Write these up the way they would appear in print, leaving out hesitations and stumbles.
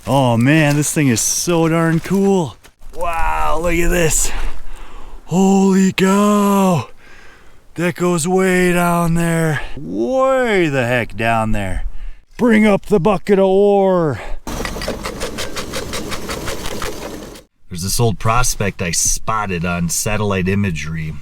Oh man, this thing is so darn cool. Wow, look at this. Holy cow. That goes way down there. Way the heck down there. Bring up the bucket of ore. There's this old prospect I spotted on satellite imagery.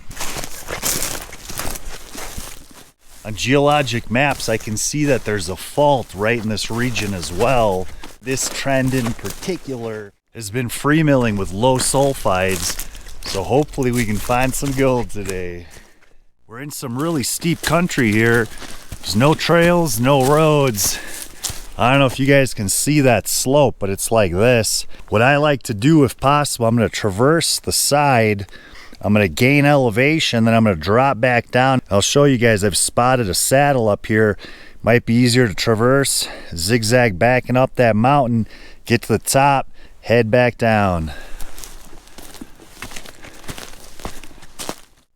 On geologic maps, I can see that there's a fault right in this region as well. This trend in particular has been free milling with low sulfides, so hopefully we can find some gold today. We're in some really steep country here. There's no trails, no roads. I don't know if you guys can see that slope, but it's like this. What I like to do, if possible, I'm going to traverse the side. I'm going to gain elevation, then I'm going to drop back down. I'll show you guys, I've spotted a saddle up here. Might be easier to traverse, zigzag backing up that mountain, get to the top, head back down.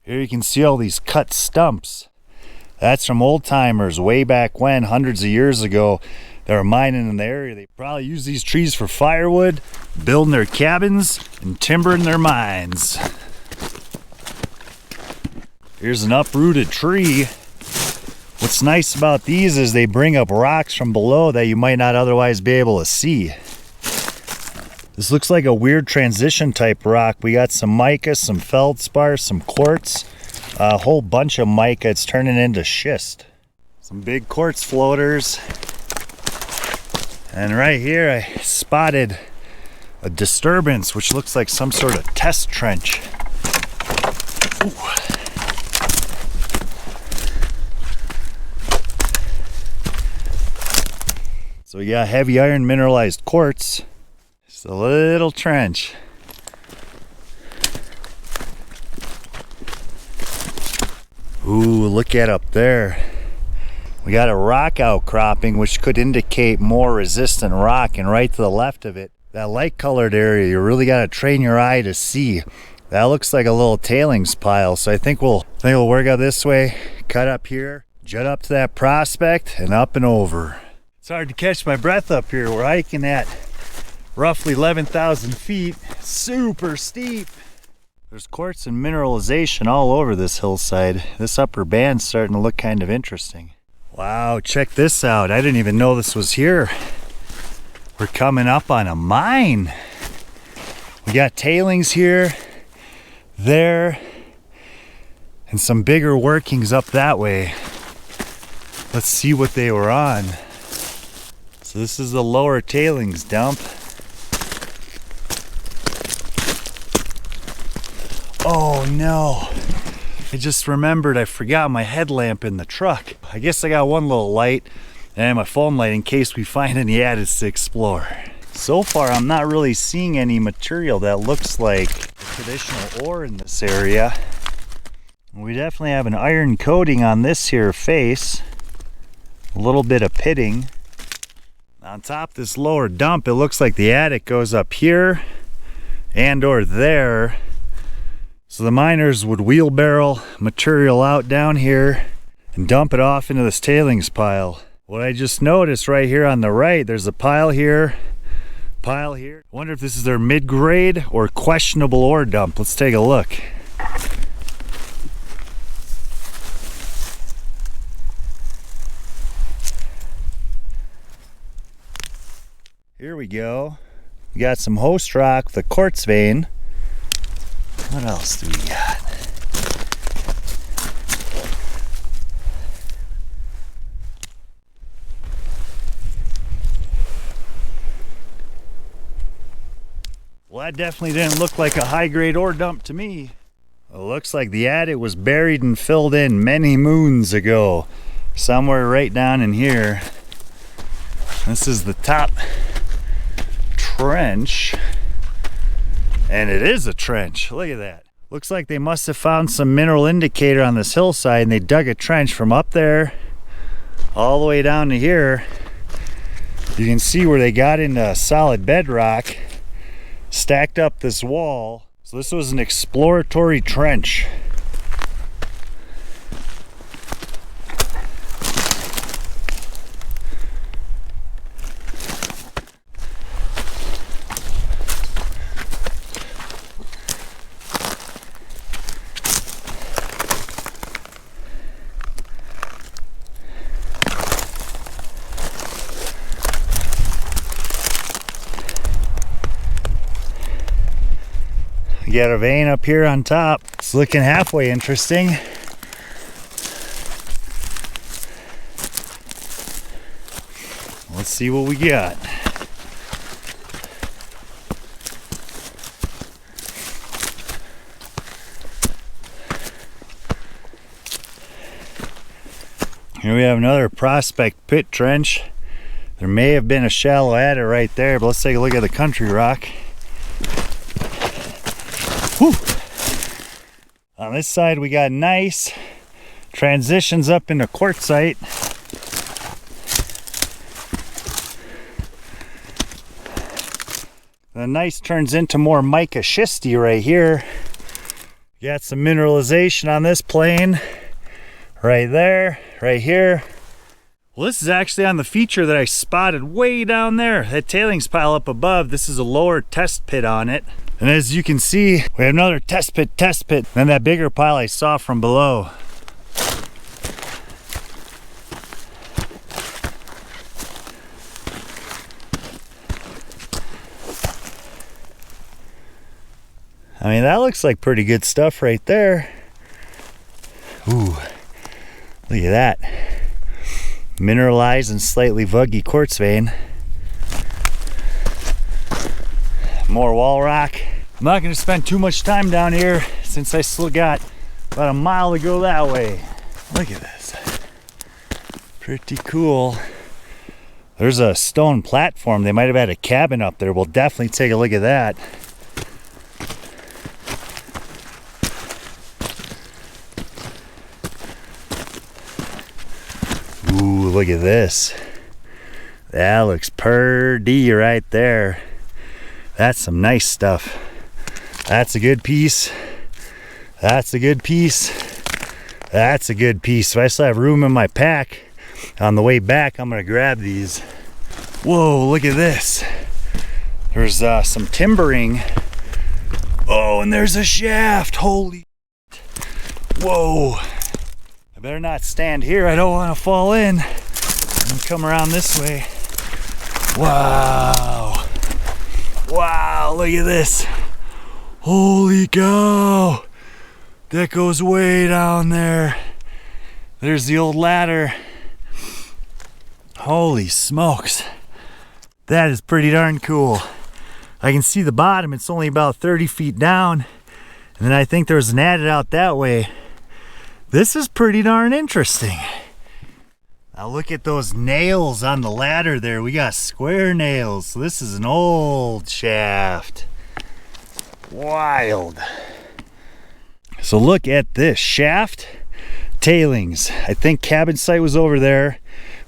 Here you can see all these cut stumps. That's from old timers way back when, hundreds of years ago. They were mining in the area. They probably used these trees for firewood, building their cabins, and timbering their mines. Here's an uprooted tree. What's nice about these is they bring up rocks from below that you might not otherwise be able to see. This looks like a weird transition type rock. We got some mica, some feldspar, some quartz, a whole bunch of mica. It's turning into schist. Some big quartz floaters. And right here I spotted a disturbance which looks like some sort of test trench. Ooh. So yeah, heavy iron mineralized quartz. Just a little trench. Ooh, look at up there. We got a rock outcropping which could indicate more resistant rock, and right to the left of it, that light colored area, you really got to train your eye to see. That looks like a little tailings pile, so I think we'll work out this way, cut up here, jet up to that prospect, and up and over. It's hard to catch my breath up here. We're hiking at roughly 11,000 feet, super steep. There's quartz and mineralization all over this hillside. This upper band's starting to look kind of interesting. Wow, check this out. I didn't even know this was here. We're coming up on a mine. We got tailings here, there, and some bigger workings up that way. Let's see what they were on. So this is the lower tailings dump. Oh no. I just remembered I forgot my headlamp in the truck. I guess I got one little light and my phone light in case we find any adits to explore. So far I'm not really seeing any material that looks like traditional ore in this area. We definitely have an iron coating on this here face. A little bit of pitting. On top of this lower dump, it looks like the adit goes up here and or there. So the miners would wheelbarrow material out down here and dump it off into this tailings pile. What I just noticed right here on the right, there's a pile here, pile here. I wonder if this is their mid-grade or questionable ore dump. Let's take a look. Here we go. We got some host rock with a quartz vein. What else do we got? Well, that definitely didn't look like a high-grade ore dump to me. It looks like the adit was buried and filled in many moons ago. Somewhere right down in here. This is the top trench. And it is a trench. Look at that. Looks like they must have found some mineral indicator on this hillside and they dug a trench from up there all the way down to here. You can see where they got into solid bedrock, stacked up this wall. So this was an exploratory trench. got a vein up here on top. It's looking halfway interesting. Let's see what we got. Here we have another prospect pit trench. There may have been a shallow adder right there, but let's take a look at the country rock. Whew. On this side we got nice transitions up into quartzite. The gneiss turns into more mica schisty right here. Got some mineralization on this plane. Right there, right here. Well, this is actually on the feature that I spotted way down there. That tailings pile up above, this is a lower test pit on it. And as you can see, we have another test pit, then that bigger pile I saw from below. I mean, that looks like pretty good stuff right there. Ooh, look at that. Mineralized and slightly vuggy quartz vein. More wall rock. I'm not going to spend too much time down here since I still got about a mile to go that way. Look at this. Pretty cool. There's a stone platform. They might have had a cabin up there. We'll definitely take a look at that. Ooh, look at this. That looks purty right there. That's some nice stuff. That's a good piece. That's a good piece. That's a good piece. If I still have room in my pack on the way back, I'm gonna grab these. Whoa, look at this. There's some timbering. Oh, and there's a shaft. Holy. Whoa. I better not stand here. I don't want to fall in. I'm gonna come around this way. Wow. Wow, look at this. Holy cow. That goes way down there. There's the old ladder. Holy smokes. That is pretty darn cool. I can see the bottom. It's only about 30 feet down. And then I think there's an adit out that way. This is pretty darn interesting. Now look at those nails on the ladder there. We got square nails. So this is an old shaft. Wild. So look at this shaft, tailings. I think cabin site was over there.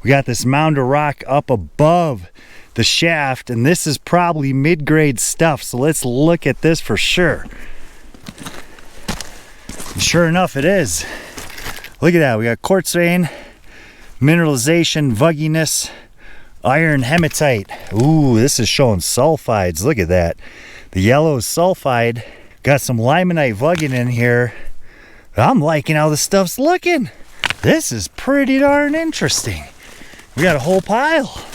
We got this mound of rock up above the shaft, and this is probably mid-grade stuff. So let's look at this for sure. And sure enough, it is. Look at that. We got quartz vein, mineralization, vugginess, iron hematite. Ooh, this is showing sulfides. Look at that. The yellow is sulfide. Got some limonite vugging in here. I'm liking how the stuff's looking. This is pretty darn interesting. We got a whole pile.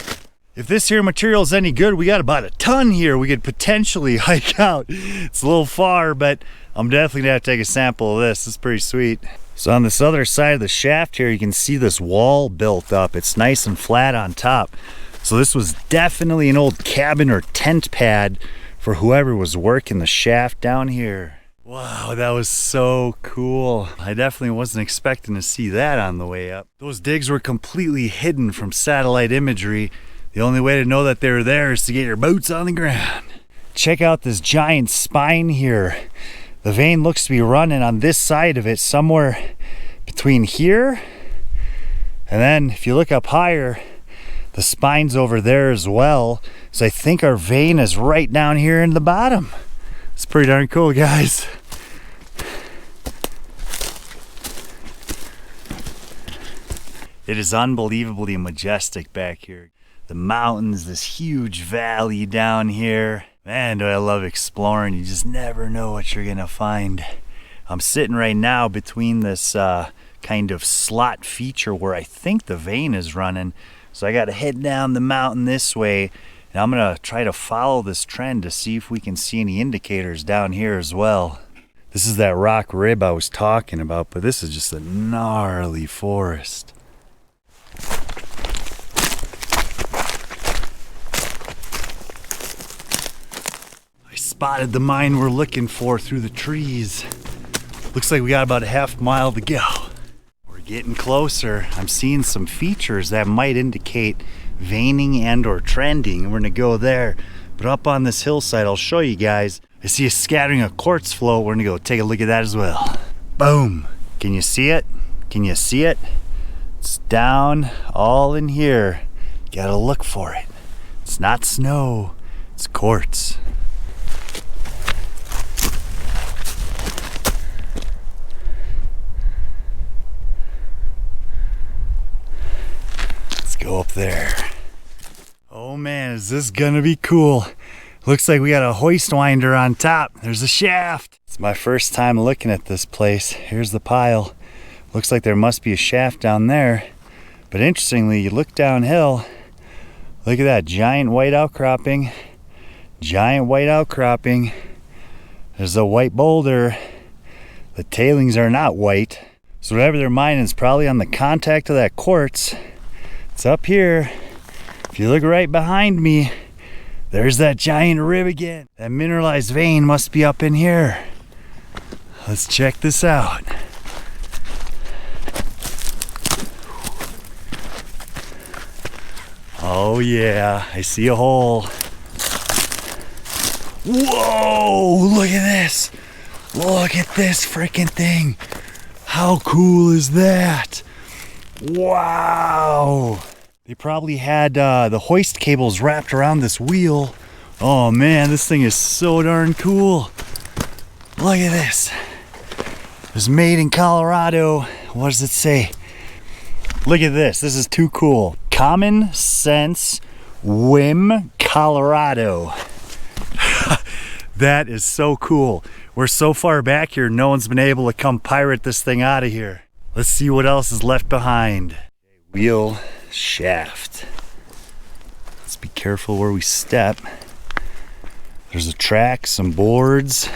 If this here material is any good, we got about a ton here. We could potentially hike out. It's a little far, but I'm definitely gonna have to take a sample of this. It's pretty sweet. So on this other side of the shaft here, you can see this wall built up. It's nice and flat on top. So this was definitely an old cabin or tent pad for whoever was working the shaft down here. Wow, that was so cool. I definitely wasn't expecting to see that on the way up. Those digs were completely hidden from satellite imagery. The only way to know that they were there is to get your boots on the ground. Check out this giant spine here. The vein looks to be running on this side of it, somewhere between here, and then if you look up higher, the spine's over there as well. So I think our vein is right down here in the bottom. It's pretty darn cool, guys. It is unbelievably majestic back here. The mountains, this huge valley down here. Man, do I love exploring. You just never know what you're gonna find. I'm sitting right now between this kind of slot feature where I think the vein is running. So I gotta head down the mountain this way, And I'm gonna try to follow this trend to see if we can see any indicators down here as well. This is that rock rib I was talking about, but this is just a gnarly forest. I spotted the mine we're looking for through the trees. Looks like we got about a half mile to go. We're getting closer. I'm seeing some features that might indicate veining and or trending. We're gonna go there, but up on this hillside, I'll show you guys. I see a scattering of quartz flow. We're gonna go take a look at that as well. Boom. Can you see it? Can you see it? It's down all in here. Gotta look for it. It's not snow, it's quartz. Go up there. Oh man, is this gonna be cool. Looks like we got a hoist winder on top. There's a shaft. It's my first time looking at this place. Here's the pile. Looks like there must be a shaft down there. But interestingly, you look downhill, look at that giant white outcropping. Giant white outcropping. There's a white boulder. The tailings are not white. So whatever they're mining is probably on the contact of that quartz. It's up here. If you look right behind me, there's that giant rib again. That mineralized vein must be up in here. Let's check this out. Oh yeah, I see a hole. Whoa, look at this. Look at this freaking thing. How cool is that? Wow. They probably had the hoist cables wrapped around this wheel. Oh man, this thing is so darn cool. Look at this. It was made in Colorado. What does it say? Look at this. This is too cool. Common Sense Whim, Colorado. That is so cool. We're so far back here, no one's been able to come pirate this thing out of here. Let's see what else is left behind. Wheel shaft. Let's be careful where we step. There's a track, some boards,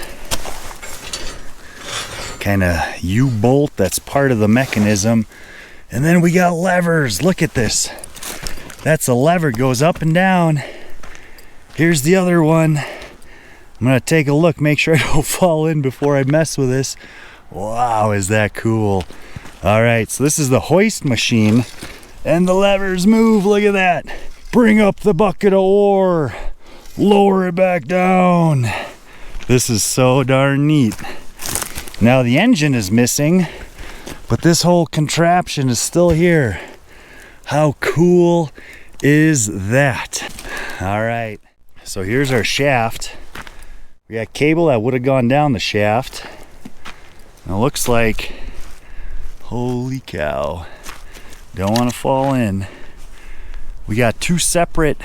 kind of U-bolt that's part of the mechanism. And then we got levers. Look at this. That's a lever, goes up and down. Here's the other one. I'm gonna take a look, make sure I don't fall in before I mess with this. Wow, is that cool. All right, so this is the hoist machine and the levers move. Look at that. Bring up the bucket of ore, lower it back down. This is so darn neat. Now the engine is missing, but this whole contraption is still here. How cool is that? All right, so here's our shaft. We got cable that would have gone down the shaft. And it looks like, holy cow, don't want to fall in. We got two separate,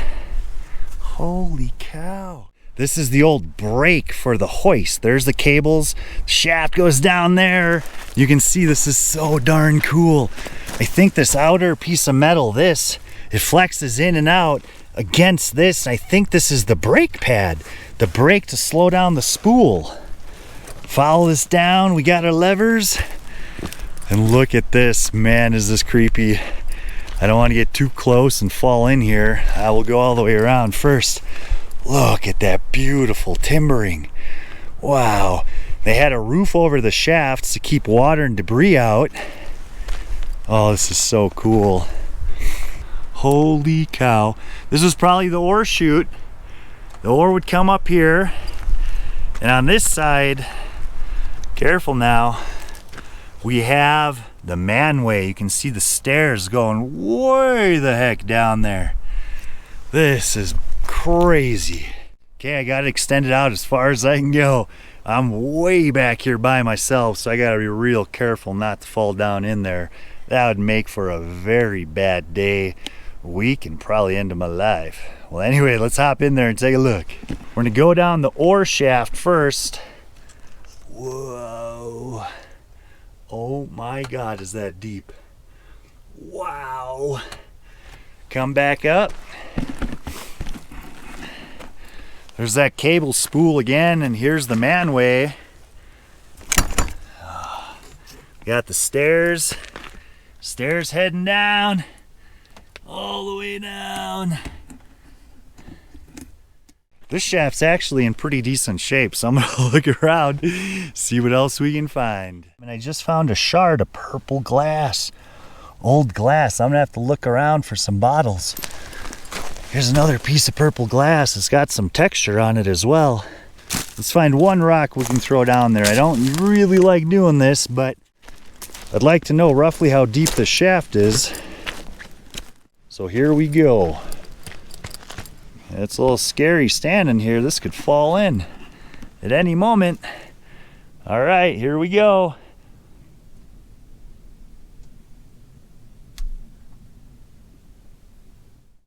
holy cow. This is the old brake for the hoist. There's the cables, shaft goes down there. You can see this is so darn cool. I think this outer piece of metal, it flexes in and out against this. I think this is the brake pad, the brake to slow down the spool. Follow this down, we got our levers. And look at this, man, is this creepy. I don't want to get too close and fall in here. I will go all the way around first. Look at that beautiful timbering. Wow. They had a roof over the shafts to keep water and debris out. Oh, this is so cool. Holy cow. This is probably the ore chute. The ore would come up here. And on this side, careful now, we have the manway. You can see the stairs going way the heck down there. This is crazy. Okay, I got it extended out as far as I can go. I'm way back here by myself, so I gotta be real careful not to fall down in there. That would make for a very bad day, week, and probably end of my life. Well, anyway, let's hop in there and take a look. We're gonna go down the ore shaft first. Whoa. Oh my God, is that deep? Wow. Come back up. There's that cable spool again, and here's the manway. Got the stairs. Stairs heading down. All the way down. This shaft's actually in pretty decent shape, so I'm gonna look around, see what else we can find. And I just found a shard of purple glass. Old glass. I'm gonna have to look around for some bottles. Here's another piece of purple glass. It's got some texture on it as well. Let's find one rock we can throw down there. I don't really like doing this, but I'd like to know roughly how deep the shaft is. So here we go. It's a little scary standing here. This could fall in at any moment. All right, here we go.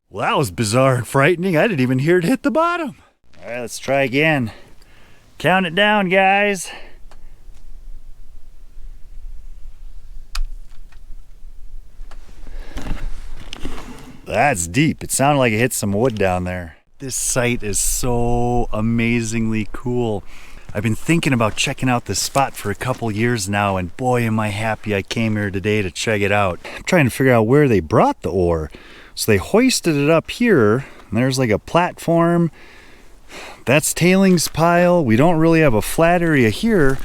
Well, that was bizarre and frightening. I didn't even hear it hit the bottom. All right, let's try again. Count it down, guys. That's deep. It sounded like it hit some wood down there. This site is so amazingly cool. I've been thinking about checking out this spot for a couple years now, and boy am I happy I came here today to check it out. I'm trying to figure out where they brought the ore. So they hoisted it up here, and there's like a platform. That's tailings pile. We don't really have a flat area here.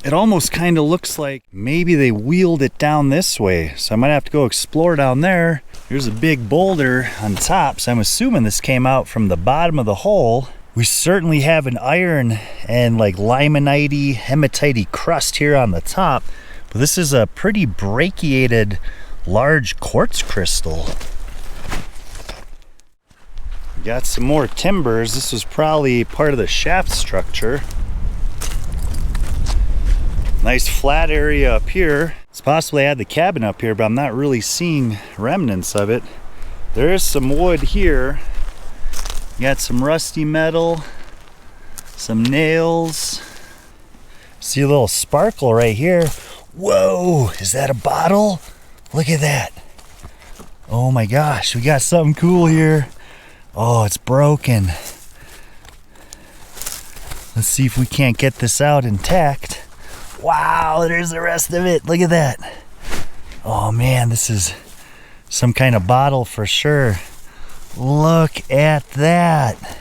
It almost kind of looks like maybe they wheeled it down this way. So I might have to go explore down there. Here's a big boulder on top, so I'm assuming this came out from the bottom of the hole. We certainly have an iron and like limonite, hematite crust here on the top, but this is a pretty brachiated large quartz crystal. Got some more timbers. This was probably part of the shaft structure. Nice flat area up here. It's possible they had the cabin up here, but I'm not really seeing remnants of it. There is some wood here. Got some rusty metal, some nails. See a little sparkle right here. Whoa, is that a bottle? Look at that. Oh my gosh, we got something cool here. Oh, it's broken. Let's see if we can't get this out intact. Wow, there's the rest of it. Look at that. Oh man, this is some kind of bottle for sure. Look at that.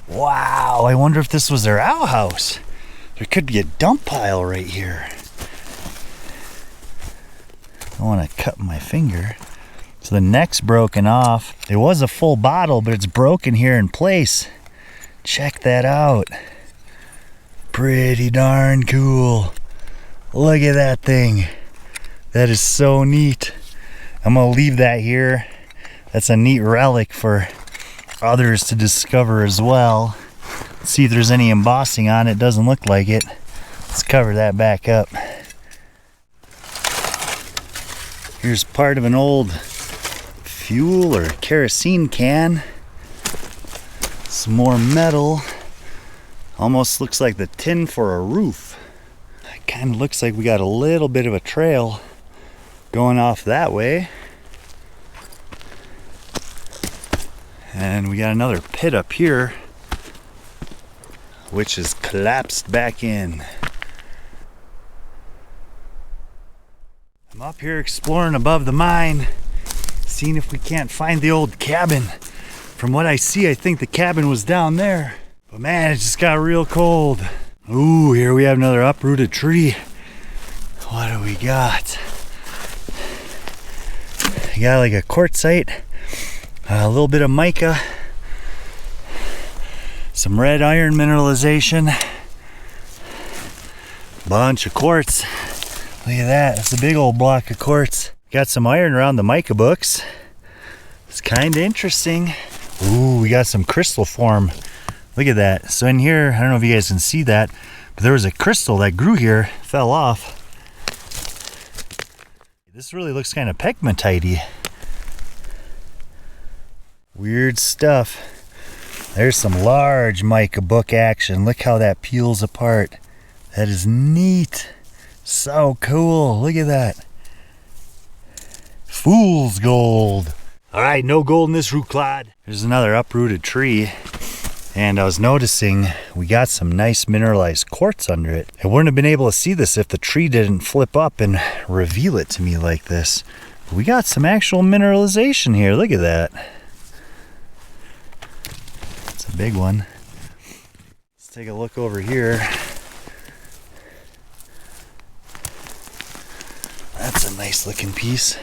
Wow, I wonder if this was their outhouse. There could be a dump pile right here. I want to cut my finger. So the neck's broken off. It was a full bottle, but it's broken here in place. Check that out. Pretty darn cool. Look at that thing. That is so neat. I'm gonna leave that here. That's a neat relic for others to discover as well. Let's see if there's any embossing on it. Doesn't look like it. Let's cover that back up. Here's part of an old fuel or kerosene can. Some more metal. Almost looks like the tin for a roof. It kind of looks like we got a little bit of a trail going off that way. And we got another pit up here, which is collapsed back in. I'm up here exploring above the mine, seeing if we can't find the old cabin. From what I see, I think the cabin was down there. But man, it just got real cold. Ooh, here we have another uprooted tree. What do we got? We got like a quartzite, a little bit of mica, some red iron mineralization, bunch of quartz. Look at that, that's a big old block of quartz. Got some iron around the mica books. It's kind of interesting. Ooh, we got some crystal form. Look at that. So in here, I don't know if you guys can see that, but there was a crystal that grew here, fell off. This really looks kind of pegmatite-y. Weird stuff. There's some large mica book action. Look how that peels apart. That is neat. So cool. Look at that. Fool's gold. All right, no gold in this root clod. There's another uprooted tree. And I was noticing we got some nice mineralized quartz under it. I wouldn't have been able to see this if the tree didn't flip up and reveal it to me like this. But we got some actual mineralization here. Look at that. It's a big one. Let's take a look over here. That's a nice looking piece.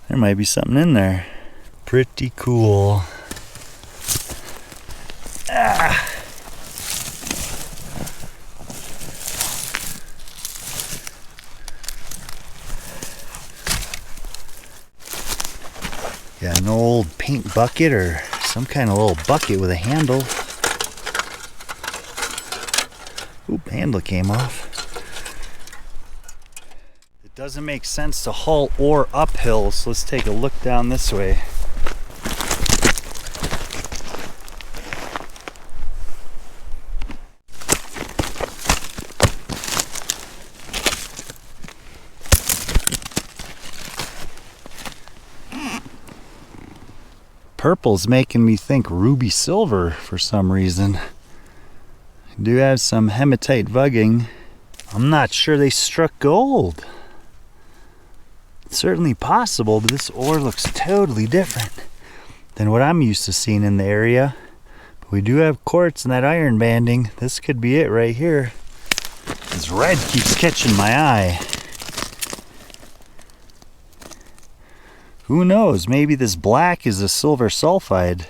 There might be something in there. Pretty cool. Ah. Got an old paint bucket or some kind of little bucket with a handle. Oop, handle came off. It doesn't make sense to haul ore uphill, so let's take a look down this way. Purple's making me think ruby silver for some reason. I do have some hematite vugging. I'm not sure they struck gold. It's certainly possible, but this ore looks totally different than what I'm used to seeing in the area. But we do have quartz in that iron banding. This could be it right here. This red keeps catching my eye. Who knows? Maybe this black is a silver sulfide.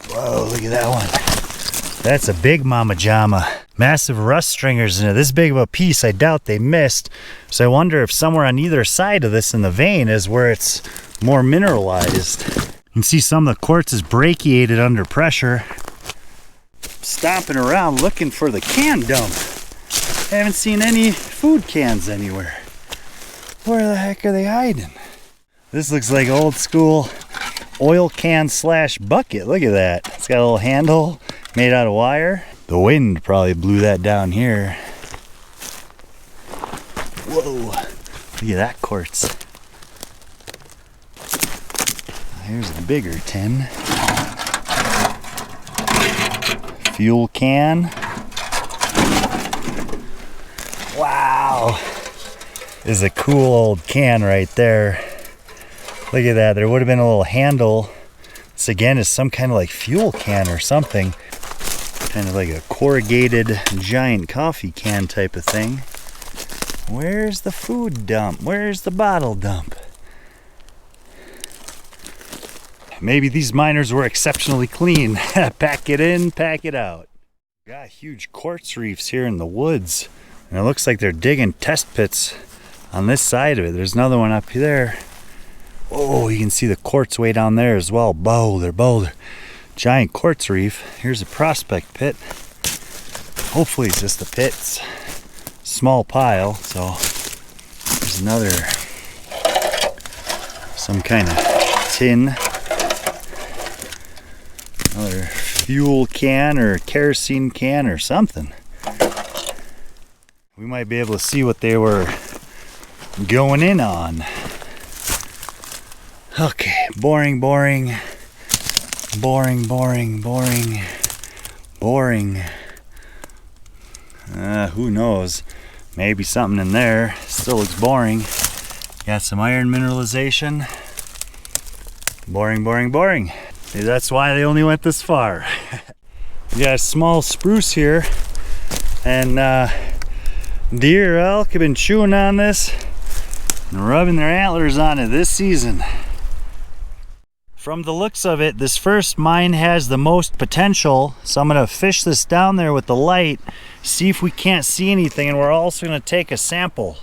Whoa, look at that one. That's a big mama jama. Massive rust stringers in it. This big of a piece, I doubt they missed. So I wonder if somewhere on either side of this in the vein is where it's more mineralized. You can see some of the quartz is brachiated under pressure. Stomping around looking for the can dump. I haven't seen any food cans anywhere. Where the heck are they hiding? This looks like old school oil can slash bucket. Look at that. It's got a little handle made out of wire. The wind probably blew that down here. Whoa, look at that quartz. Here's a bigger tin. Fuel can. Wow. This is a cool old can right there. Look at that, there would have been a little handle. This again is some kind of like fuel can or something. Kind of like a corrugated giant coffee can type of thing. Where's the food dump? Where's the bottle dump? Maybe these miners were exceptionally clean. Pack it in, pack it out. Got huge quartz reefs here in the woods. And it looks like they're digging test pits on this side of it. There's another one up there. Oh, you can see the quartz way down there as well. Boulder. Giant quartz reef. Here's a prospect pit. Hopefully it's just a pit. It's a small pile. So there's another, some kind of tin. Another fuel can or kerosene can or something. We might be able to see what they were going in on. Okay, boring. Who knows? Maybe something in there. Still looks boring. Got some iron mineralization. Boring. Maybe that's why they only went this far. We got a small spruce here, and deer, elk have been chewing on this and rubbing their antlers on it this season. From the looks of it, this first mine has the most potential, so I'm going to fish this down there with the light, see if we can't see anything, and we're also going to take a sample.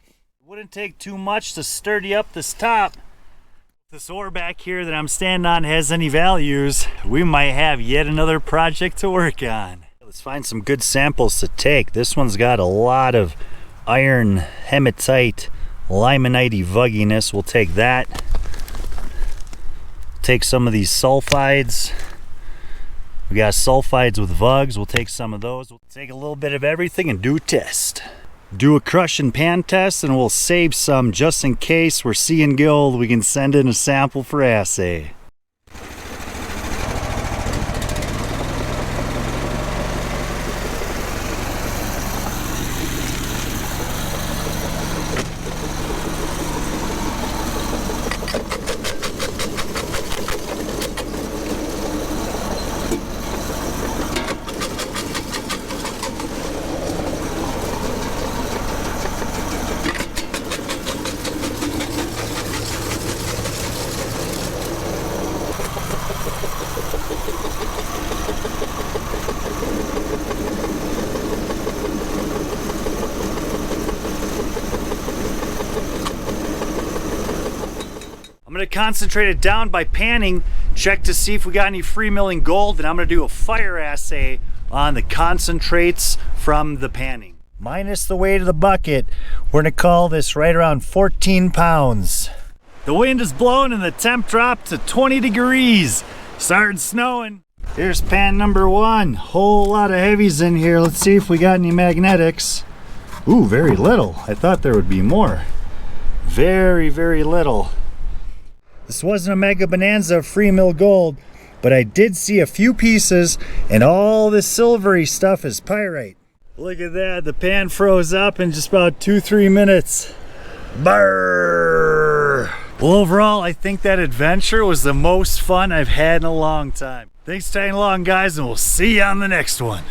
It wouldn't take too much to sturdy up this top. If this ore back here that I'm standing on has any values, we might have yet another project to work on. Let's find some good samples to take. This one's got a lot of iron, hematite, limonite vugginess. We'll take that. Take some of these sulfides. We got sulfides with vugs. We'll take some of those. We'll take a little bit of everything and do a test. Do a crush and pan test, and we'll save some just in case we're seeing gold. We can send in a sample for assay. I'm going to concentrate it down by panning, check to see if we got any free milling gold, and I'm going to do a fire assay on the concentrates from the panning. Minus the weight of the bucket, we're going to call this right around 14 pounds. The wind is blowing and the temp dropped to 20 degrees. Started snowing. Here's pan number 1. Whole lot of heavies in here. Let's see if we got any magnetics. Ooh, very little. I thought there would be more. Very, very little. This wasn't a mega bonanza of free mill gold, but I did see a few pieces, and all this silvery stuff is pyrite. Look at that, the pan froze up in just about 2-3 minutes. Brrr! Well, overall, I think that adventure was the most fun I've had in a long time. Thanks for tagging along, guys, and we'll see you on the next one.